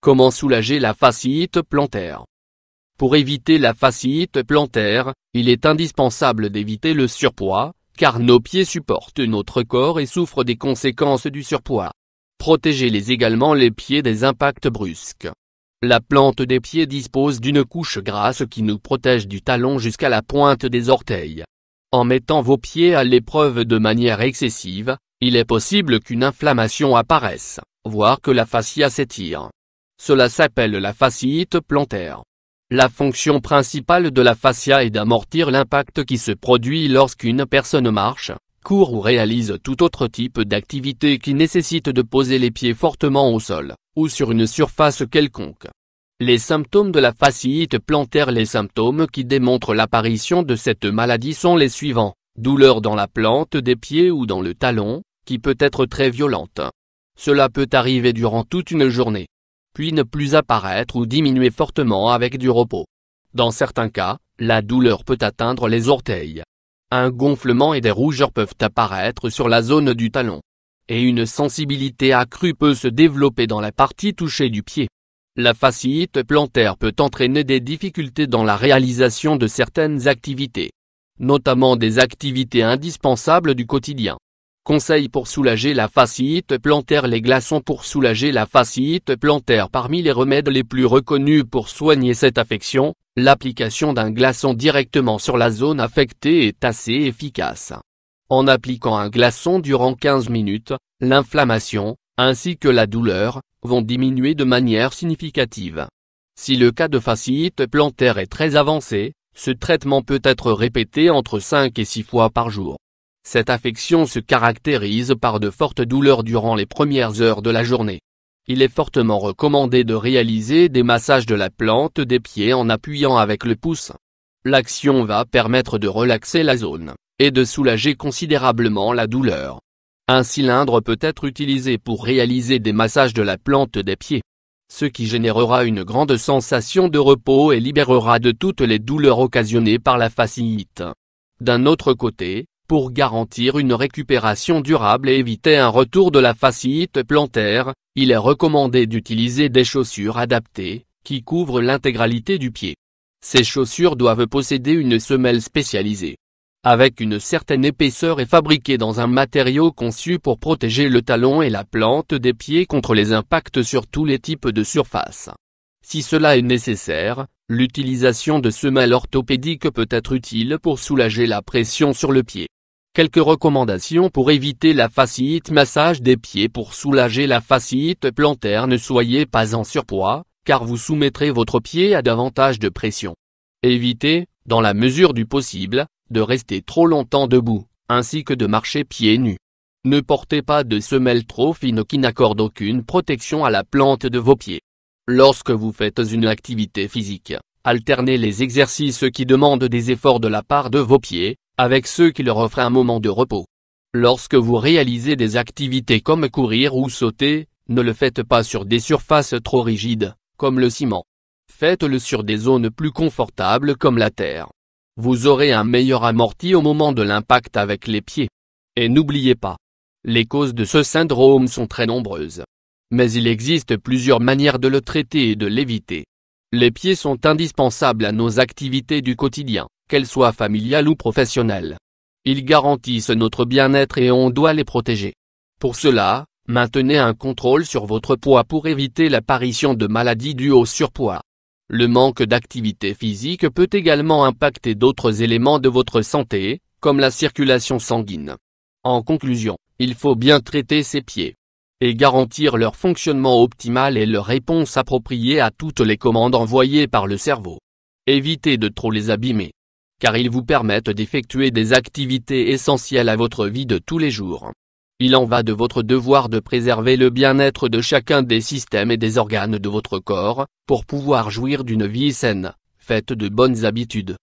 Comment soulager la fasciite plantaire? Pour éviter la fasciite plantaire, il est indispensable d'éviter le surpoids, car nos pieds supportent notre corps et souffrent des conséquences du surpoids. Protégez-les également les pieds des impacts brusques. La plante des pieds dispose d'une couche grasse qui nous protège du talon jusqu'à la pointe des orteils. En mettant vos pieds à l'épreuve de manière excessive, il est possible qu'une inflammation apparaisse, voire que la fascia s'étire. Cela s'appelle la fasciite plantaire. La fonction principale de la fascia est d'amortir l'impact qui se produit lorsqu'une personne marche, court ou réalise tout autre type d'activité qui nécessite de poser les pieds fortement au sol, ou sur une surface quelconque. Les symptômes de la fasciite plantaire. Les symptômes qui démontrent l'apparition de cette maladie sont les suivants: douleur dans la plante des pieds ou dans le talon, qui peut être très violente. Cela peut arriver durant toute une journée, puis ne plus apparaître ou diminuer fortement avec du repos. Dans certains cas, la douleur peut atteindre les orteils. Un gonflement et des rougeurs peuvent apparaître sur la zone du talon. Et une sensibilité accrue peut se développer dans la partie touchée du pied. La fasciite plantaire peut entraîner des difficultés dans la réalisation de certaines activités, notamment des activités indispensables du quotidien. Conseils pour soulager la fasciite plantaire. Les glaçons pour soulager la fasciite plantaire. Parmi les remèdes les plus reconnus pour soigner cette affection, l'application d'un glaçon directement sur la zone affectée est assez efficace. En appliquant un glaçon durant 15 minutes, l'inflammation, ainsi que la douleur, vont diminuer de manière significative. Si le cas de fasciite plantaire est très avancé, ce traitement peut être répété entre 5 et 6 fois par jour. Cette affection se caractérise par de fortes douleurs durant les premières heures de la journée. Il est fortement recommandé de réaliser des massages de la plante des pieds en appuyant avec le pouce. L'action va permettre de relaxer la zone, et de soulager considérablement la douleur. Un cylindre peut être utilisé pour réaliser des massages de la plante des pieds, ce qui générera une grande sensation de repos et libérera de toutes les douleurs occasionnées par la fasciite. D'un autre côté, pour garantir une récupération durable et éviter un retour de la fasciite plantaire, il est recommandé d'utiliser des chaussures adaptées, qui couvrent l'intégralité du pied. Ces chaussures doivent posséder une semelle spécialisée, avec une certaine épaisseur et fabriquée dans un matériau conçu pour protéger le talon et la plante des pieds contre les impacts sur tous les types de surfaces. Si cela est nécessaire, l'utilisation de semelles orthopédiques peut être utile pour soulager la pression sur le pied. Quelques recommandations pour éviter la fasciite. Massage des pieds. Pour soulager la fasciite plantaire, ne soyez pas en surpoids, car vous soumettrez votre pied à davantage de pression. Évitez, dans la mesure du possible, de rester trop longtemps debout, ainsi que de marcher pieds nus. Ne portez pas de semelles trop fines qui n'accordent aucune protection à la plante de vos pieds. Lorsque vous faites une activité physique, alternez les exercices qui demandent des efforts de la part de vos pieds, avec ceux qui leur offrent un moment de repos. Lorsque vous réalisez des activités comme courir ou sauter, ne le faites pas sur des surfaces trop rigides, comme le ciment. Faites-le sur des zones plus confortables comme la terre. Vous aurez un meilleur amorti au moment de l'impact avec les pieds. Et n'oubliez pas, les causes de ce syndrome sont très nombreuses. Mais il existe plusieurs manières de le traiter et de l'éviter. Les pieds sont indispensables à nos activités du quotidien, qu'elles soient familiales ou professionnelles. Ils garantissent notre bien-être et on doit les protéger. Pour cela, maintenez un contrôle sur votre poids pour éviter l'apparition de maladies dues au surpoids. Le manque d'activité physique peut également impacter d'autres éléments de votre santé, comme la circulation sanguine. En conclusion, il faut bien traiter ses pieds et garantir leur fonctionnement optimal et leur réponse appropriée à toutes les commandes envoyées par le cerveau. Évitez de trop les abîmer, car ils vous permettent d'effectuer des activités essentielles à votre vie de tous les jours. Il en va de votre devoir de préserver le bien-être de chacun des systèmes et des organes de votre corps, pour pouvoir jouir d'une vie saine, faite de bonnes habitudes.